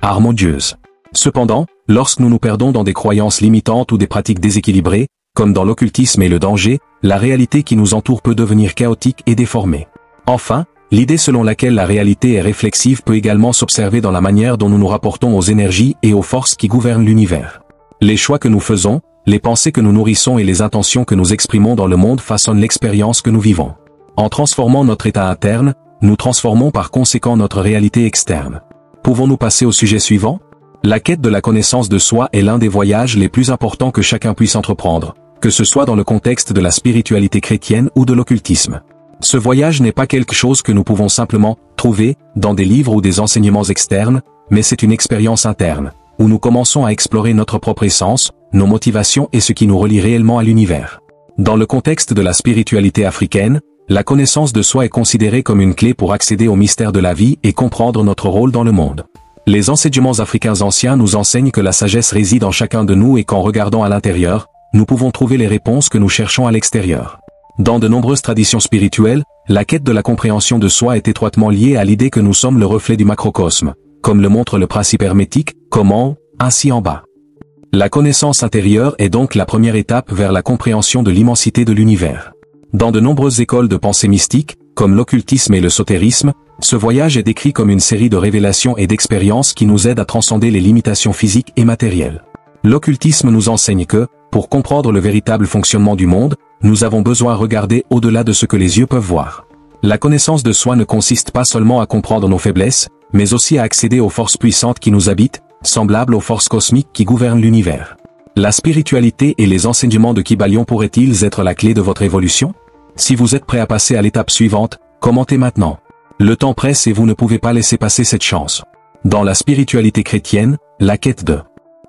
harmonieuse. Cependant, lorsque nous nous perdons dans des croyances limitantes ou des pratiques déséquilibrées, comme dans l'occultisme et le danger, la réalité qui nous entoure peut devenir chaotique et déformée. Enfin, l'idée selon laquelle la réalité est réflexive peut également s'observer dans la manière dont nous nous rapportons aux énergies et aux forces qui gouvernent l'univers. Les choix que nous faisons, les pensées que nous nourrissons et les intentions que nous exprimons dans le monde façonnent l'expérience que nous vivons. En transformant notre état interne, nous transformons par conséquent notre réalité externe. Pouvons-nous passer au sujet suivant? La quête de la connaissance de soi est l'un des voyages les plus importants que chacun puisse entreprendre, que ce soit dans le contexte de la spiritualité chrétienne ou de l'occultisme. Ce voyage n'est pas quelque chose que nous pouvons simplement trouver dans des livres ou des enseignements externes, mais c'est une expérience interne, où nous commençons à explorer notre propre essence, nos motivations et ce qui nous relie réellement à l'univers. Dans le contexte de la spiritualité africaine, la connaissance de soi est considérée comme une clé pour accéder au mystère de la vie et comprendre notre rôle dans le monde. Les enseignements africains anciens nous enseignent que la sagesse réside en chacun de nous et qu'en regardant à l'intérieur, nous pouvons trouver les réponses que nous cherchons à l'extérieur. Dans de nombreuses traditions spirituelles, la quête de la compréhension de soi est étroitement liée à l'idée que nous sommes le reflet du macrocosme, comme le montre le principe hermétique, comme en haut, ainsi en bas. La connaissance intérieure est donc la première étape vers la compréhension de l'immensité de l'univers. Dans de nombreuses écoles de pensée mystique, comme l'occultisme et le l'ésotérisme, ce voyage est décrit comme une série de révélations et d'expériences qui nous aident à transcender les limitations physiques et matérielles. L'occultisme nous enseigne que, pour comprendre le véritable fonctionnement du monde, nous avons besoin de regarder au-delà de ce que les yeux peuvent voir. La connaissance de soi ne consiste pas seulement à comprendre nos faiblesses, mais aussi à accéder aux forces puissantes qui nous habitent, semblables aux forces cosmiques qui gouvernent l'univers. La spiritualité et les enseignements de Kybalion pourraient-ils être la clé de votre évolution? Si vous êtes prêt à passer à l'étape suivante, commentez maintenant. Le temps presse et vous ne pouvez pas laisser passer cette chance. Dans la spiritualité chrétienne, la quête de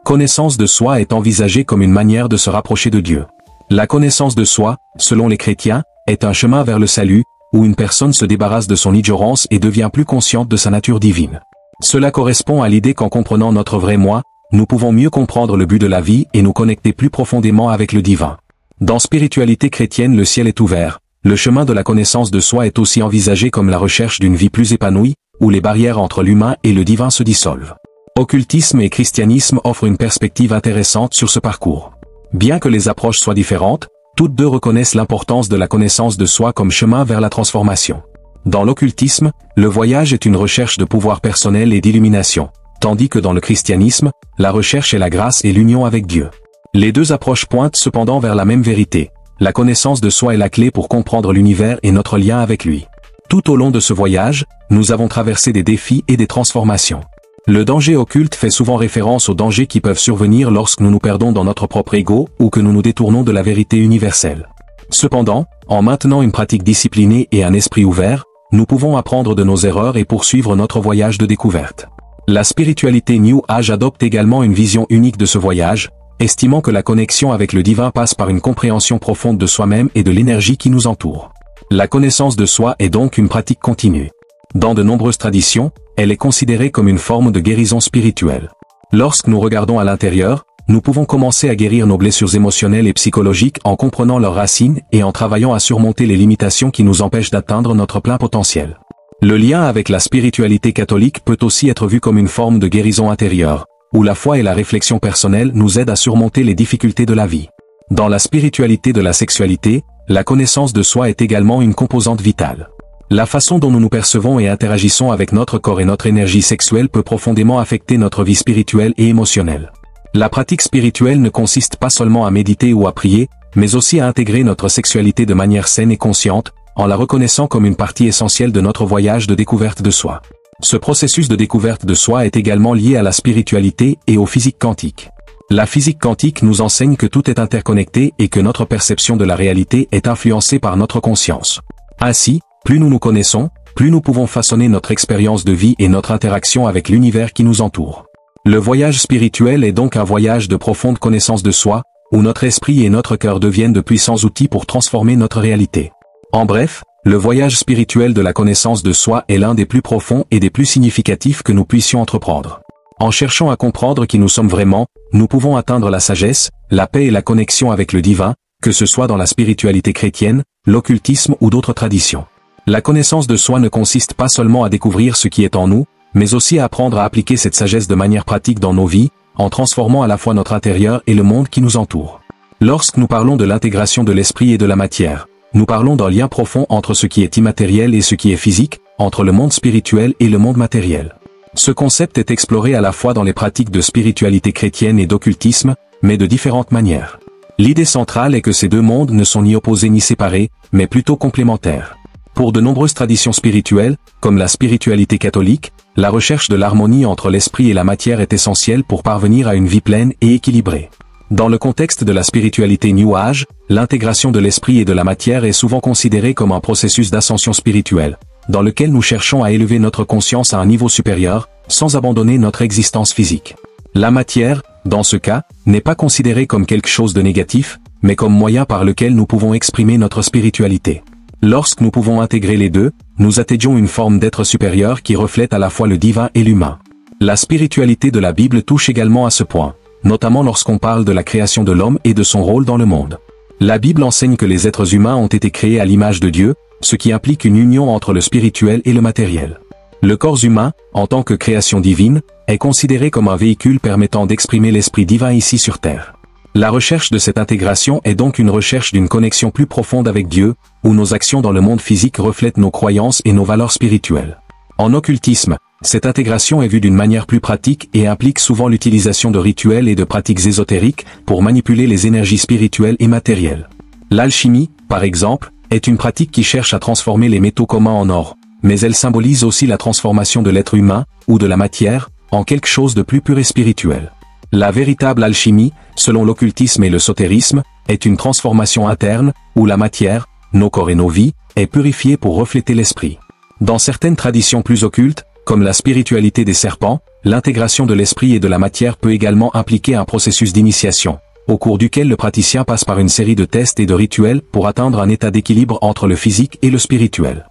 connaissance de soi est envisagée comme une manière de se rapprocher de Dieu. La connaissance de soi, selon les chrétiens, est un chemin vers le salut, où une personne se débarrasse de son ignorance et devient plus consciente de sa nature divine. Cela correspond à l'idée qu'en comprenant notre vrai moi, nous pouvons mieux comprendre le but de la vie et nous connecter plus profondément avec le divin. Dans spiritualité chrétienne, le ciel est ouvert. Le chemin de la connaissance de soi est aussi envisagé comme la recherche d'une vie plus épanouie, où les barrières entre l'humain et le divin se dissolvent. Occultisme et christianisme offrent une perspective intéressante sur ce parcours. Bien que les approches soient différentes, toutes deux reconnaissent l'importance de la connaissance de soi comme chemin vers la transformation. Dans l'occultisme, le voyage est une recherche de pouvoir personnel et d'illumination, tandis que dans le christianisme, la recherche est la grâce et l'union avec Dieu. Les deux approches pointent cependant vers la même vérité. La connaissance de soi est la clé pour comprendre l'univers et notre lien avec lui. Tout au long de ce voyage, nous avons traversé des défis et des transformations. Le danger occulte fait souvent référence aux dangers qui peuvent survenir lorsque nous nous perdons dans notre propre ego ou que nous nous détournons de la vérité universelle. Cependant, en maintenant une pratique disciplinée et un esprit ouvert, nous pouvons apprendre de nos erreurs et poursuivre notre voyage de découverte. La spiritualité New Age adopte également une vision unique de ce voyage, estimant que la connexion avec le divin passe par une compréhension profonde de soi-même et de l'énergie qui nous entoure. La connaissance de soi est donc une pratique continue. Dans de nombreuses traditions, elle est considérée comme une forme de guérison spirituelle. Lorsque nous regardons à l'intérieur, nous pouvons commencer à guérir nos blessures émotionnelles et psychologiques en comprenant leurs racines et en travaillant à surmonter les limitations qui nous empêchent d'atteindre notre plein potentiel. Le lien avec la spiritualité catholique peut aussi être vu comme une forme de guérison intérieure, où la foi et la réflexion personnelle nous aident à surmonter les difficultés de la vie. Dans la spiritualité de la sexualité, la connaissance de soi est également une composante vitale. La façon dont nous nous percevons et interagissons avec notre corps et notre énergie sexuelle peut profondément affecter notre vie spirituelle et émotionnelle. La pratique spirituelle ne consiste pas seulement à méditer ou à prier, mais aussi à intégrer notre sexualité de manière saine et consciente, en la reconnaissant comme une partie essentielle de notre voyage de découverte de soi. Ce processus de découverte de soi est également lié à la spiritualité et aux physiques quantiques. La physique quantique nous enseigne que tout est interconnecté et que notre perception de la réalité est influencée par notre conscience. Ainsi, plus nous nous connaissons, plus nous pouvons façonner notre expérience de vie et notre interaction avec l'univers qui nous entoure. Le voyage spirituel est donc un voyage de profonde connaissance de soi, où notre esprit et notre cœur deviennent de puissants outils pour transformer notre réalité. En bref, le voyage spirituel de la connaissance de soi est l'un des plus profonds et des plus significatifs que nous puissions entreprendre. En cherchant à comprendre qui nous sommes vraiment, nous pouvons atteindre la sagesse, la paix et la connexion avec le divin, que ce soit dans la spiritualité chrétienne, l'occultisme ou d'autres traditions. La connaissance de soi ne consiste pas seulement à découvrir ce qui est en nous, mais aussi à apprendre à appliquer cette sagesse de manière pratique dans nos vies, en transformant à la fois notre intérieur et le monde qui nous entoure. Lorsque nous parlons de l'intégration de l'esprit et de la matière, nous parlons d'un lien profond entre ce qui est immatériel et ce qui est physique, entre le monde spirituel et le monde matériel. Ce concept est exploré à la fois dans les pratiques de spiritualité chrétienne et d'occultisme, mais de différentes manières. L'idée centrale est que ces deux mondes ne sont ni opposés ni séparés, mais plutôt complémentaires. Pour de nombreuses traditions spirituelles, comme la spiritualité catholique, la recherche de l'harmonie entre l'esprit et la matière est essentielle pour parvenir à une vie pleine et équilibrée. Dans le contexte de la spiritualité New Age, l'intégration de l'esprit et de la matière est souvent considérée comme un processus d'ascension spirituelle, dans lequel nous cherchons à élever notre conscience à un niveau supérieur, sans abandonner notre existence physique. La matière, dans ce cas, n'est pas considérée comme quelque chose de négatif, mais comme moyen par lequel nous pouvons exprimer notre spiritualité. Lorsque nous pouvons intégrer les deux, nous atteignons une forme d'être supérieur qui reflète à la fois le divin et l'humain. La spiritualité de la Bible touche également à ce point, notamment lorsqu'on parle de la création de l'homme et de son rôle dans le monde. La Bible enseigne que les êtres humains ont été créés à l'image de Dieu, ce qui implique une union entre le spirituel et le matériel. Le corps humain, en tant que création divine, est considéré comme un véhicule permettant d'exprimer l'esprit divin ici sur Terre. La recherche de cette intégration est donc une recherche d'une connexion plus profonde avec Dieu, où nos actions dans le monde physique reflètent nos croyances et nos valeurs spirituelles. En occultisme, cette intégration est vue d'une manière plus pratique et implique souvent l'utilisation de rituels et de pratiques ésotériques pour manipuler les énergies spirituelles et matérielles. L'alchimie, par exemple, est une pratique qui cherche à transformer les métaux communs en or, mais elle symbolise aussi la transformation de l'être humain, ou de la matière, en quelque chose de plus pur et spirituel. La véritable alchimie, selon l'occultisme et le l'ésotérisme, est une transformation interne, où la matière, nos corps et nos vies, est purifiée pour refléter l'esprit. Dans certaines traditions plus occultes, comme la spiritualité des serpents, l'intégration de l'esprit et de la matière peut également impliquer un processus d'initiation, au cours duquel le praticien passe par une série de tests et de rituels pour atteindre un état d'équilibre entre le physique et le spirituel.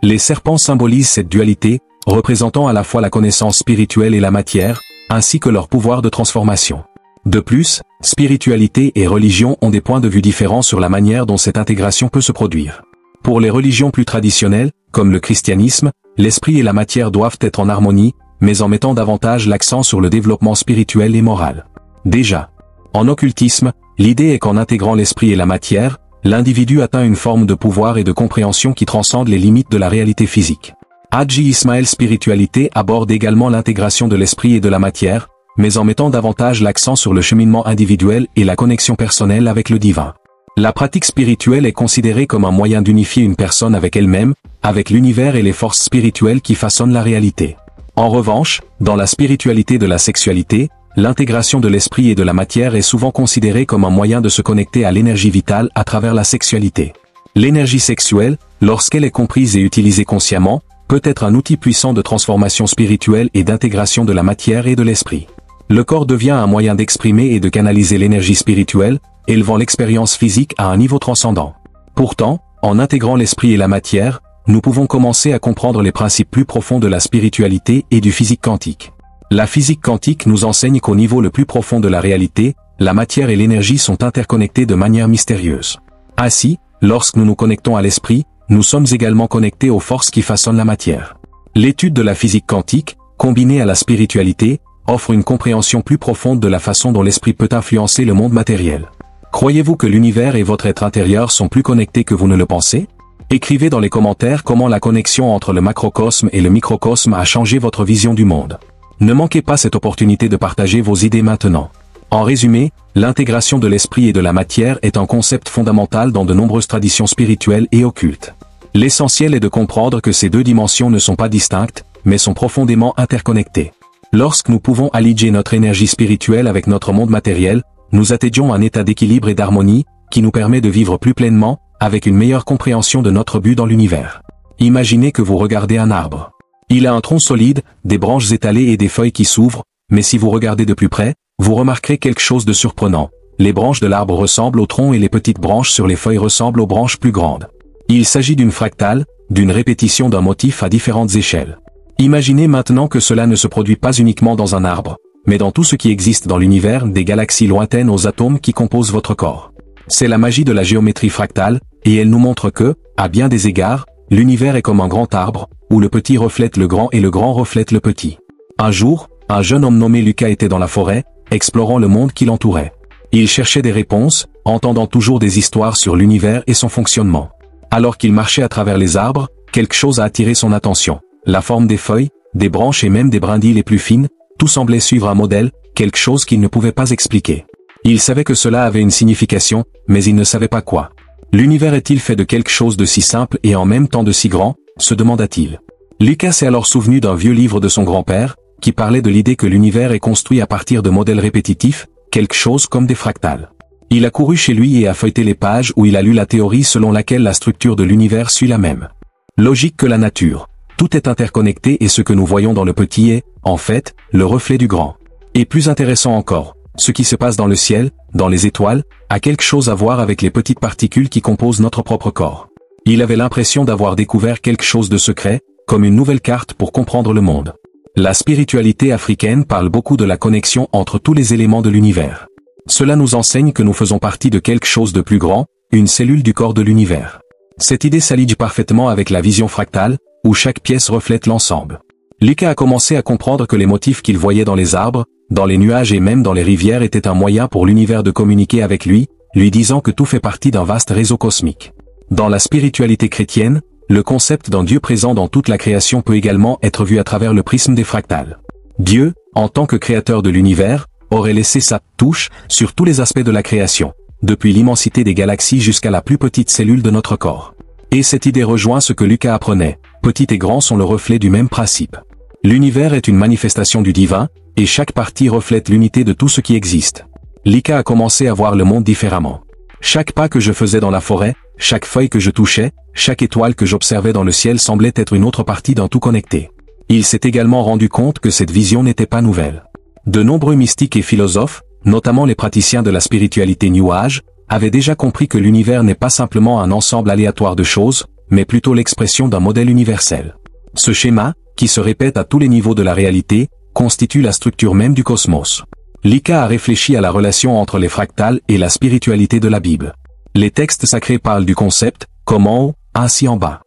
Les serpents symbolisent cette dualité, représentant à la fois la connaissance spirituelle et la matière, ainsi que leur pouvoir de transformation. De plus, spiritualité et religion ont des points de vue différents sur la manière dont cette intégration peut se produire. Pour les religions plus traditionnelles, comme le christianisme, l'esprit et la matière doivent être en harmonie, mais en mettant davantage l'accent sur le développement spirituel et moral. Déjà, en occultisme, l'idée est qu'en intégrant l'esprit et la matière, l'individu atteint une forme de pouvoir et de compréhension qui transcende les limites de la réalité physique. Haji Ismail Spiritualité aborde également l'intégration de l'esprit et de la matière, mais en mettant davantage l'accent sur le cheminement individuel et la connexion personnelle avec le divin. La pratique spirituelle est considérée comme un moyen d'unifier une personne avec elle-même, avec l'univers et les forces spirituelles qui façonnent la réalité. En revanche, dans la spiritualité de la sexualité, l'intégration de l'esprit et de la matière est souvent considérée comme un moyen de se connecter à l'énergie vitale à travers la sexualité. L'énergie sexuelle, lorsqu'elle est comprise et utilisée consciemment, peut être un outil puissant de transformation spirituelle et d'intégration de la matière et de l'esprit. Le corps devient un moyen d'exprimer et de canaliser l'énergie spirituelle, élevant l'expérience physique à un niveau transcendant. Pourtant, en intégrant l'esprit et la matière, nous pouvons commencer à comprendre les principes plus profonds de la spiritualité et du physique quantique. La physique quantique nous enseigne qu'au niveau le plus profond de la réalité, la matière et l'énergie sont interconnectées de manière mystérieuse. Ainsi, lorsque nous nous connectons à l'esprit, nous sommes également connectés aux forces qui façonnent la matière. L'étude de la physique quantique, combinée à la spiritualité, offre une compréhension plus profonde de la façon dont l'esprit peut influencer le monde matériel. Croyez-vous que l'univers et votre être intérieur sont plus connectés que vous ne le pensez? Écrivez dans les commentaires comment la connexion entre le macrocosme et le microcosme a changé votre vision du monde. Ne manquez pas cette opportunité de partager vos idées maintenant. En résumé, l'intégration de l'esprit et de la matière est un concept fondamental dans de nombreuses traditions spirituelles et occultes. L'essentiel est de comprendre que ces deux dimensions ne sont pas distinctes, mais sont profondément interconnectées. Lorsque nous pouvons allier notre énergie spirituelle avec notre monde matériel, nous atteignons un état d'équilibre et d'harmonie, qui nous permet de vivre plus pleinement, avec une meilleure compréhension de notre but dans l'univers. Imaginez que vous regardez un arbre. Il a un tronc solide, des branches étalées et des feuilles qui s'ouvrent, mais si vous regardez de plus près, vous remarquerez quelque chose de surprenant. les branches de l'arbre ressemblent au tronc et les petites branches sur les feuilles ressemblent aux branches plus grandes. Il s'agit d'une fractale, d'une répétition d'un motif à différentes échelles. Imaginez maintenant que cela ne se produit pas uniquement dans un arbre, mais dans tout ce qui existe dans l'univers, des galaxies lointaines aux atomes qui composent votre corps. C'est la magie de la géométrie fractale, et elle nous montre que, à bien des égards, l'univers est comme un grand arbre, où le petit reflète le grand et le grand reflète le petit. Un jour, un jeune homme nommé Lucas était dans la forêt, explorant le monde qui l'entourait. Il cherchait des réponses, entendant toujours des histoires sur l'univers et son fonctionnement. Alors qu'il marchait à travers les arbres, quelque chose a attiré son attention. La forme des feuilles, des branches et même des brindilles les plus fines, tout semblait suivre un modèle, quelque chose qu'il ne pouvait pas expliquer. Il savait que cela avait une signification, mais il ne savait pas quoi. L'univers est-il fait de quelque chose de si simple et en même temps de si grand, se demanda-t-il. Lucas s'est alors souvenu d'un vieux livre de son grand-père, qui parlait de l'idée que l'univers est construit à partir de modèles répétitifs, quelque chose comme des fractales. Il a couru chez lui et a feuilleté les pages où il a lu la théorie selon laquelle la structure de l'univers suit la même logique que la nature. Tout est interconnecté et ce que nous voyons dans le petit est, en fait, le reflet du grand. Et plus intéressant encore, ce qui se passe dans le ciel, dans les étoiles, a quelque chose à voir avec les petites particules qui composent notre propre corps. Il avait l'impression d'avoir découvert quelque chose de secret, comme une nouvelle carte pour comprendre le monde. La spiritualité africaine parle beaucoup de la connexion entre tous les éléments de l'univers. Cela nous enseigne que nous faisons partie de quelque chose de plus grand, une cellule du corps de l'univers. Cette idée s'allie parfaitement avec la vision fractale, où chaque pièce reflète l'ensemble. Lucas a commencé à comprendre que les motifs qu'il voyait dans les arbres, dans les nuages et même dans les rivières étaient un moyen pour l'univers de communiquer avec lui disant que tout fait partie d'un vaste réseau cosmique. Dans la spiritualité chrétienne, le concept d'un Dieu présent dans toute la création peut également être vu à travers le prisme des fractales. Dieu, en tant que créateur de l'univers, aurait laissé sa touche sur tous les aspects de la création, depuis l'immensité des galaxies jusqu'à la plus petite cellule de notre corps. Et cette idée rejoint ce que Lucas apprenait, petit et grand sont le reflet du même principe. L'univers est une manifestation du divin, et chaque partie reflète l'unité de tout ce qui existe. Lucas a commencé à voir le monde différemment. Chaque pas que je faisais dans la forêt, chaque feuille que je touchais, chaque étoile que j'observais dans le ciel semblait être une autre partie d'un tout connecté. Il s'est également rendu compte que cette vision n'était pas nouvelle. De nombreux mystiques et philosophes, notamment les praticiens de la spiritualité New Age, avaient déjà compris que l'univers n'est pas simplement un ensemble aléatoire de choses, mais plutôt l'expression d'un modèle universel. Ce schéma, qui se répète à tous les niveaux de la réalité, constitue la structure même du cosmos. Lucas a réfléchi à la relation entre les fractales et la spiritualité de la Bible. Les textes sacrés parlent du concept, comme en haut, ainsi en bas.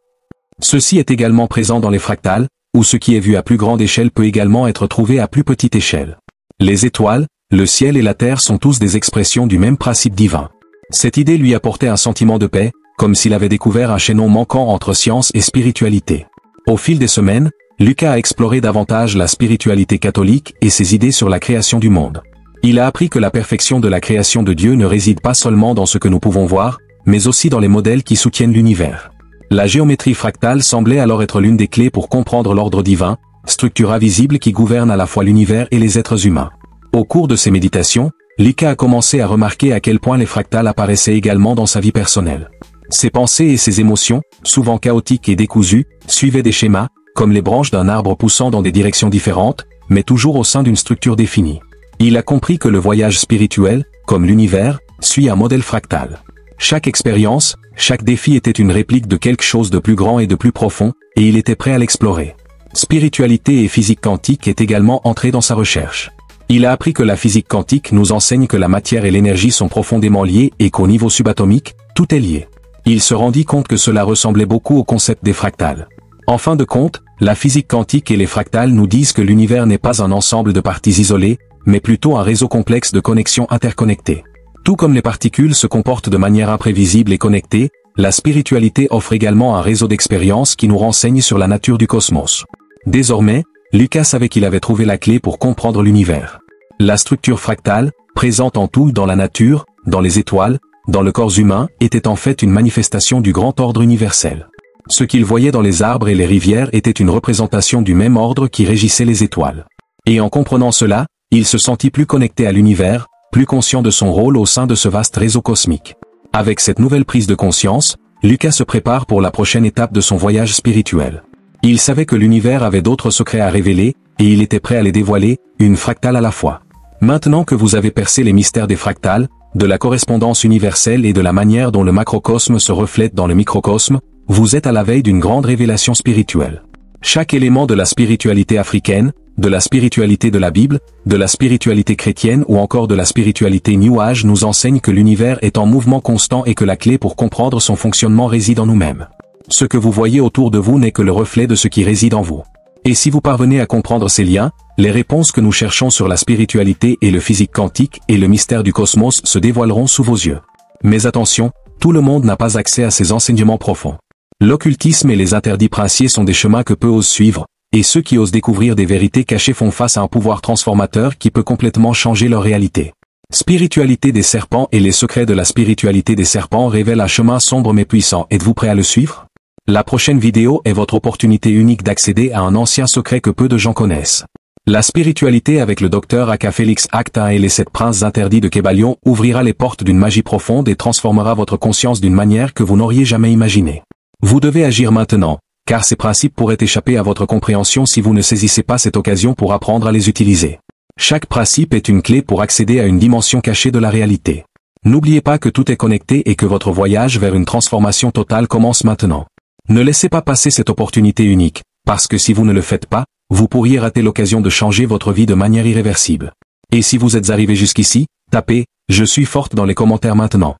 Ceci est également présent dans les fractales, où ce qui est vu à plus grande échelle peut également être trouvé à plus petite échelle. Les étoiles, le ciel et la terre sont tous des expressions du même principe divin. Cette idée lui apportait un sentiment de paix, comme s'il avait découvert un chaînon manquant entre science et spiritualité. Au fil des semaines, Lucas a exploré davantage la spiritualité catholique et ses idées sur la création du monde. Il a appris que la perfection de la création de Dieu ne réside pas seulement dans ce que nous pouvons voir, mais aussi dans les modèles qui soutiennent l'univers. La géométrie fractale semblait alors être l'une des clés pour comprendre l'ordre divin, structure invisible qui gouverne à la fois l'univers et les êtres humains. Au cours de ses méditations, Lucas a commencé à remarquer à quel point les fractales apparaissaient également dans sa vie personnelle. Ses pensées et ses émotions, souvent chaotiques et décousues, suivaient des schémas, comme les branches d'un arbre poussant dans des directions différentes, mais toujours au sein d'une structure définie. Il a compris que le voyage spirituel, comme l'univers, suit un modèle fractal. Chaque expérience, chaque défi était une réplique de quelque chose de plus grand et de plus profond, et il était prêt à l'explorer. Spiritualité et physique quantique est également entré dans sa recherche. Il a appris que la physique quantique nous enseigne que la matière et l'énergie sont profondément liées et qu'au niveau subatomique, tout est lié. Il se rendit compte que cela ressemblait beaucoup au concept des fractales. En fin de compte, la physique quantique et les fractales nous disent que l'univers n'est pas un ensemble de parties isolées, mais plutôt un réseau complexe de connexions interconnectées. Tout comme les particules se comportent de manière imprévisible et connectée, la spiritualité offre également un réseau d'expériences qui nous renseigne sur la nature du cosmos. Désormais, Lucas savait qu'il avait trouvé la clé pour comprendre l'univers. La structure fractale, présente en tout dans la nature, dans les étoiles, dans le corps humain, était en fait une manifestation du grand ordre universel. Ce qu'il voyait dans les arbres et les rivières était une représentation du même ordre qui régissait les étoiles. Et en comprenant cela, il se sentit plus connecté à l'univers, plus conscient de son rôle au sein de ce vaste réseau cosmique. Avec cette nouvelle prise de conscience, Lucas se prépare pour la prochaine étape de son voyage spirituel. Il savait que l'univers avait d'autres secrets à révéler, et il était prêt à les dévoiler, une fractale à la fois. Maintenant que vous avez percé les mystères des fractales, de la correspondance universelle et de la manière dont le macrocosme se reflète dans le microcosme, vous êtes à la veille d'une grande révélation spirituelle. Chaque élément de la spiritualité africaine, de la spiritualité de la Bible, de la spiritualité chrétienne ou encore de la spiritualité New Age nous enseigne que l'univers est en mouvement constant et que la clé pour comprendre son fonctionnement réside en nous-mêmes. Ce que vous voyez autour de vous n'est que le reflet de ce qui réside en vous. Et si vous parvenez à comprendre ces liens, les réponses que nous cherchons sur la spiritualité et le physique quantique et le mystère du cosmos se dévoileront sous vos yeux. Mais attention, tout le monde n'a pas accès à ces enseignements profonds. L'occultisme et les interdits princiers sont des chemins que peu osent suivre, et ceux qui osent découvrir des vérités cachées font face à un pouvoir transformateur qui peut complètement changer leur réalité. Spiritualité des serpents et les secrets de la spiritualité des serpents révèlent un chemin sombre mais puissant. Êtes-vous prêt à le suivre? La prochaine vidéo est votre opportunité unique d'accéder à un ancien secret que peu de gens connaissent. La spiritualité avec le docteur Aka Félix Acte 1 et les 7 princes interdits de Kébalion ouvrira les portes d'une magie profonde et transformera votre conscience d'une manière que vous n'auriez jamais imaginée. Vous devez agir maintenant, car ces principes pourraient échapper à votre compréhension si vous ne saisissez pas cette occasion pour apprendre à les utiliser. Chaque principe est une clé pour accéder à une dimension cachée de la réalité. N'oubliez pas que tout est connecté et que votre voyage vers une transformation totale commence maintenant. Ne laissez pas passer cette opportunité unique, parce que si vous ne le faites pas, vous pourriez rater l'occasion de changer votre vie de manière irréversible. Et si vous êtes arrivé jusqu'ici, tapez « Je suis forte » dans les commentaires maintenant.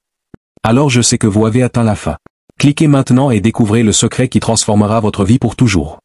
Alors je sais que vous avez atteint la fin. Cliquez maintenant et découvrez le secret qui transformera votre vie pour toujours.